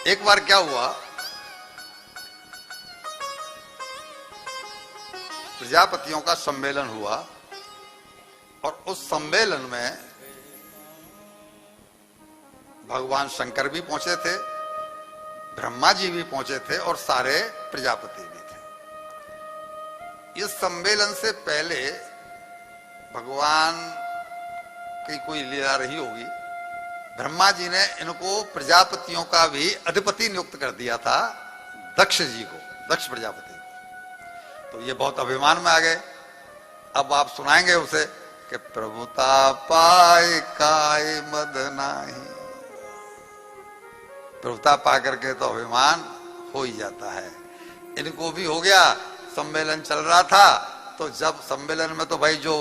एक बार क्या हुआ, प्रजापतियों का सम्मेलन हुआ और उस सम्मेलन में भगवान शंकर भी पहुंचे थे, ब्रह्मा जी भी पहुंचे थे और सारे प्रजापति भी थे। इस सम्मेलन से पहले भगवान की कोई लीला रही होगी, ब्रह्मा जी ने इनको प्रजापतियों का भी अधिपति नियुक्त कर दिया था, दक्ष जी को, दक्ष प्रजापति को। तो ये बहुत अभिमान में आ गए। अब आप सुनाएंगे उसे कि प्रभुता पाए काय मद नाही, प्रभुता पा करके तो अभिमान हो ही जाता है। इनको भी हो गया। सम्मेलन चल रहा था तो जब सम्मेलन में तो भाई जो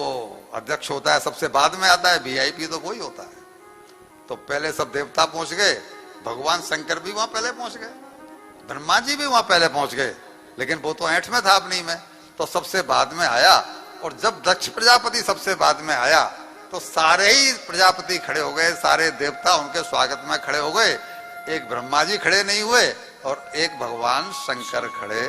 अध्यक्ष होता है सबसे बाद में आता है, वीआईपी तो वही होता है। तो पहले सब देवता पहुंच गए, भगवान शंकर भी वहां पहले पहुंच गए, ब्रह्मा जी भी वहां पहले पहुंच गए, लेकिन वो तो ऐंठ में था अपनी में, तो सबसे बाद में आया। और जब दक्ष प्रजापति सबसे बाद में आया तो सारे ही प्रजापति खड़े हो गए, सारे देवता उनके स्वागत में खड़े हो गए। एक ब्रह्मा जी खड़े नहीं हुए और एक भगवान शंकर खड़े।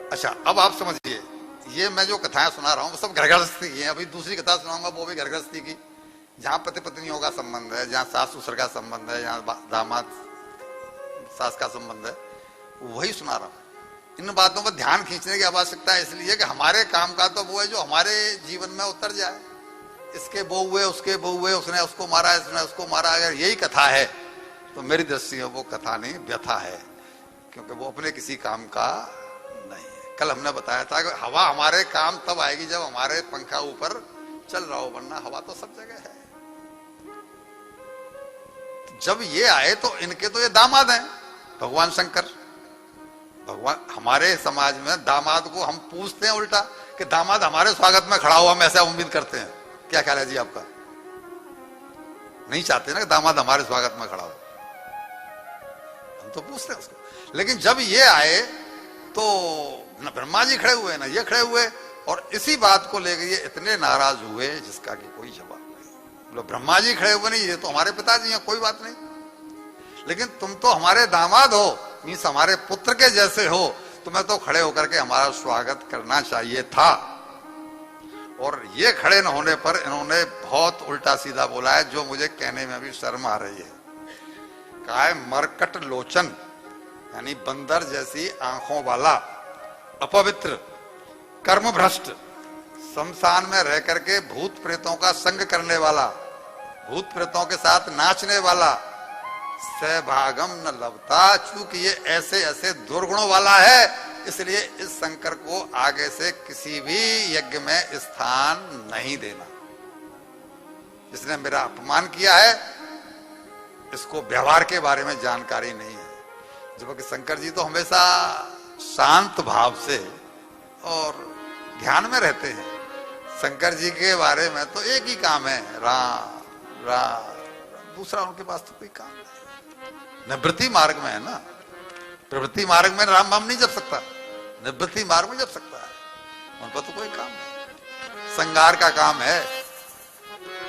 अच्छा, अब आप समझिए, ये मैं जो कथाएं सुना रहा हूं वो सब घर गृहस्थी की हैं। अभी दूसरी कथा सुनाऊंगा वो भी घर गृहस्थी की, जहां पति पत्नियों का संबंध है, जहां सास ससुर का संबंध है, जहां दामाद सास का संबंध है, वही सुना रहा हूं। इन बातों पर ध्यान खींचने की आवश्यकता है इसलिए कि हमारे काम का तो वो है जो हमारे जीवन में उतर जाए। इसके बहू हुए, उसके बहू हुए, उसने उसको मारा, इसने उसको मारा, अगर यही कथा है तो मेरी दृष्टि में वो कथा नहीं, व्यथा है, क्योंकि वो अपने किसी काम का नहीं है। कल हमने बताया था कि हवा हमारे काम तब आएगी जब हमारे पंखा ऊपर चल रहा हो, वरना हवा तो सब जगह है। जब ये आए तो इनके तो ये दामाद हैं भगवान शंकर। भगवान हमारे समाज में दामाद को हम पूछते हैं उल्टा कि दामाद हमारे स्वागत में खड़ा हो, हम ऐसा उम्मीद करते हैं। क्या ख्याल है जी आपका? नहीं चाहते ना कि दामाद हमारे स्वागत में खड़ा हो, हम तो पूछते हैं उसको। लेकिन जब ये आए तो न ब्रह्मा जी खड़े हुए ना ये खड़े हुए, और इसी बात को लेकर ये इतने नाराज हुए जिसका कि कोई जवाब नहीं। बोलो ब्रह्मा जी खड़े हुए नहीं, ये तो हमारे पिताजी हैं, कोई बात नहीं, लेकिन तुम तो हमारे दामाद हो, मीन्स हमारे पुत्र के जैसे हो, तुम्हें तो खड़े होकर के हमारा स्वागत करना चाहिए था। और ये खड़े न होने पर इन्होंने बहुत उल्टा सीधा बोला है, जो मुझे कहने में भी शर्म आ रही है। कहा है मरकट लोचन, यानी बंदर जैसी आंखों वाला, अपवित्र, कर्म भ्रष्ट, शमशान में रह करके भूत प्रेतों का संग करने वाला, भूत प्रेतों के साथ नाचने वाला, सहभागम न लभता, चूंकि ये ऐसे ऐसे दुर्गुणों वाला है, इसलिए इस शंकर को आगे से किसी भी यज्ञ में स्थान नहीं देना। इसने मेरा अपमान किया है, इसको व्यवहार के बारे में जानकारी नहीं है। जबकि शंकर जी तो हमेशा शांत भाव से और ध्यान में रहते हैं। शंकर जी के बारे में तो एक ही काम है, राम राम, दूसरा उनके पास तो कोई काम नहीं। निवृत्ति मार्ग में है ना, प्रवृत्ति मार्ग में राम नाम नहीं जप सकता, निवृत्ति मार्ग में जप सकता है, उन पर तो कोई काम नहीं। संगार का काम है,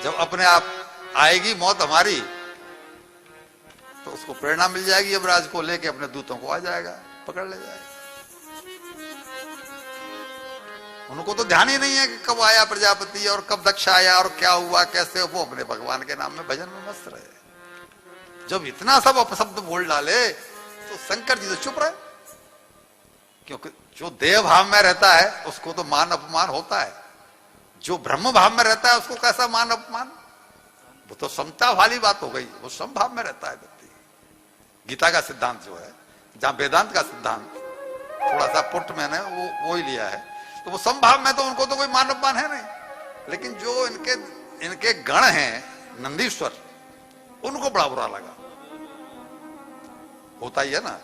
जब अपने आप आएगी मौत हमारी तो उसको प्रेरणा मिल जाएगी, यमराज को लेके अपने दूतों को आ जाएगा, पकड़ ले जाएगा। उनको तो ध्यान ही नहीं है कि कब आया प्रजापति और कब दक्ष आया और क्या हुआ कैसे, वो अपने भगवान के नाम में भजन में मस्त रहे। जब इतना सब अपशब्द बोल डाले तो शंकर जी तो चुप रहे, क्योंकि जो देव भाव में रहता है उसको तो मान अपमान होता है, जो ब्रह्म भाव में रहता है उसको कैसा मान अपमान? वो तो समता वाली बात हो गई, वो समभाव में रहता है व्यक्ति। गीता का सिद्धांत जो है, जहां वेदांत का सिद्धांत थोड़ा सा पुट मैंने वो ही लिया है, तो वो समभाव में तो उनको तो कोई मान अपमान है नहीं। लेकिन जो इनके गण हैं नंदीश्वर, उनको बड़ा बुरा लगा। होता ही है ना,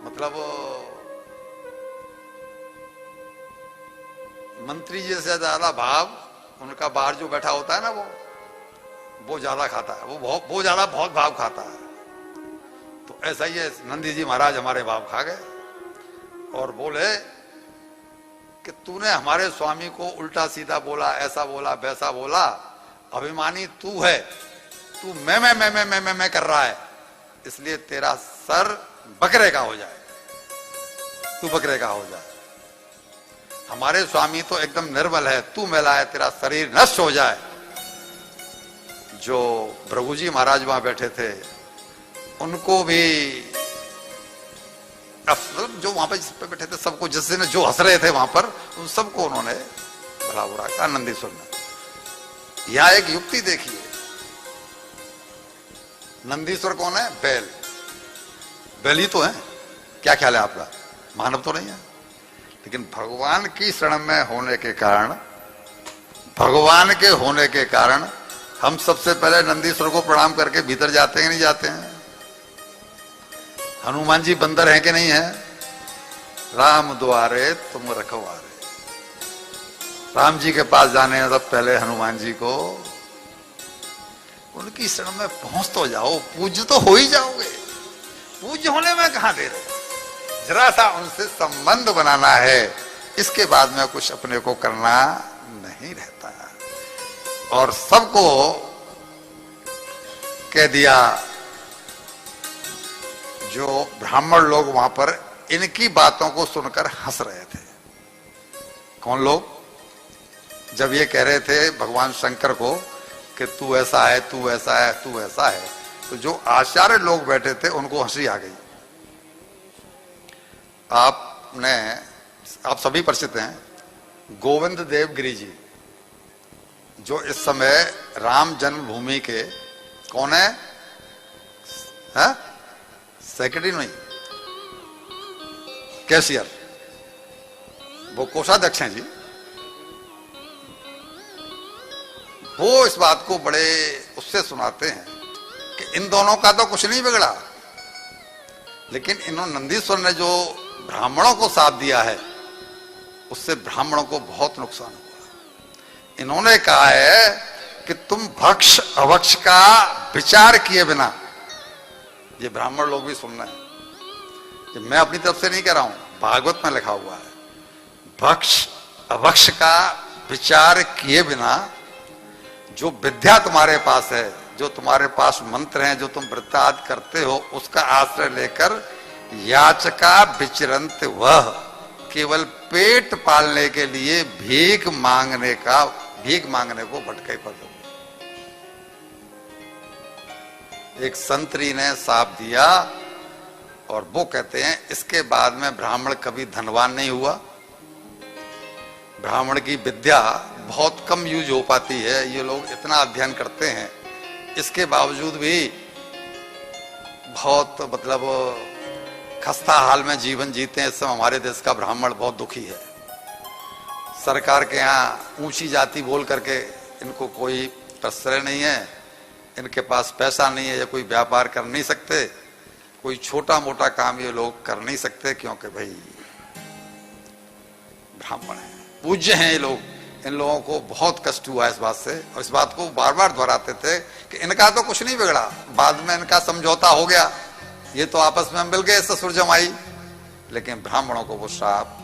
मतलब मंत्री जी से ज्यादा भाव उनका बाहर जो बैठा होता है ना, वो ज्यादा खाता है, वो ज्यादा बहुत भाव खाता है। तो ऐसा ही है, नंदी जी महाराज हमारे भाव खा गए और बोले कि तूने हमारे स्वामी को उल्टा सीधा बोला, ऐसा बोला वैसा बोला, अभिमानी तू है, तू मैं कर रहा है, इसलिए तेरा सर बकरे का हो जाए, तू बकरे का हो जाए। हमारे स्वामी तो एकदम निर्मल है, तू मैला है, तेरा शरीर नष्ट हो जाए। जो भृगु जी महाराज वहां बैठे थे, उनको भी जो वहां पर जिस पे बैठे थे सबको, जिस दिन जो हंस रहे थे वहां पर, उन सबको उन्होंने भला बुरा कहा नंदीश्वर ने। यहां एक युक्ति देखिए, नंदीश्वर कौन है? बैल, बैल ही तो है। क्या ख्याल है आपका? मानव तो नहीं है, लेकिन भगवान की शरण में होने के कारण, भगवान के होने के कारण हम सबसे पहले नंदीश्वर को प्रणाम करके भीतर जाते हैं, नहीं जाते हैं? हनुमान जी बंदर हैं कि नहीं है? राम द्वारे तुम रखवारे, राम जी के पास जाने से पहले हनुमान जी को उनकी शरण में पहुंच तो जाओ, पूज्य तो हो ही जाओगे। पूज्य होने में कहां दे रहे, जरा सा उनसे संबंध बनाना है, इसके बाद में कुछ अपने को करना नहीं रहता। और सबको कह दिया, जो ब्राह्मण लोग वहां पर इनकी बातों को सुनकर हंस रहे थे। कौन लोग? जब ये कह रहे थे भगवान शंकर को कि तू ऐसा है, तू ऐसा है, तू ऐसा है, तो जो आचार्य लोग बैठे थे उनको हंसी आ गई। आप सभी परिचित हैं गोविंद देव गिरी जी, जो इस समय राम जन्मभूमि के कौन है? सेक्रेटरी नहीं, कैशियर, वो कोषाध्यक्ष हैं जी। वो इस बात को बड़े उससे सुनाते हैं कि इन दोनों का तो कुछ नहीं बिगड़ा, लेकिन इन्होंने नंदीश्वर ने जो ब्राह्मणों को साथ दिया है, उससे ब्राह्मणों को बहुत नुकसान हुआ। इन्होंने कहा है कि तुम भक्ष अभक्ष का विचार किए बिना, ये ब्राह्मण लोग भी सुन रहे हैं, ये मैं अपनी तरफ से नहीं कह रहा हूं, भागवत में लिखा हुआ है, भक्ष अभक्ष का विचार किए बिना जो विद्या तुम्हारे पास है, जो तुम्हारे पास मंत्र हैं, जो तुम वृत्तादि करते हो, उसका आश्रय लेकर याचका विचरंत वह, केवल पेट पालने के लिए भीख मांगने को भटके पर दो। एक संतरी ने साप दिया, और वो कहते हैं इसके बाद में ब्राह्मण कभी धनवान नहीं हुआ। ब्राह्मण की विद्या बहुत कम यूज हो पाती है, ये लोग इतना अध्ययन करते हैं, इसके बावजूद भी बहुत मतलब खस्ता हाल में जीवन जीते हैं। इस समय हमारे देश का ब्राह्मण बहुत दुखी है। सरकार के यहाँ ऊंची जाति बोल करके इनको कोई प्रश्रय नहीं है, इनके पास पैसा नहीं है, या कोई व्यापार कर नहीं सकते, कोई छोटा मोटा काम ये लोग कर नहीं सकते, क्योंकि भाई ब्राह्मण है, पूज्य हैं ये लोग। इन लोगों को बहुत कष्ट हुआ इस बात से, और इस बात को बार बार दोहराते थे कि इनका तो कुछ नहीं बिगड़ा, बाद में इनका समझौता हो गया, ये तो आपस में मिल गए ससुर जमाई, लेकिन ब्राह्मणों को वो श्राप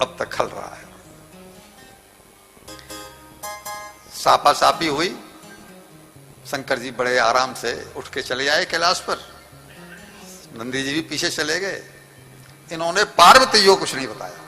अब तक खल रहा है। सापा सापी हुई, शंकर जी बड़े आराम से उठ के चले आए कैलाश पर, नंदी जी भी पीछे चले गए। इन्होंने पार्वती को कुछ नहीं बताया।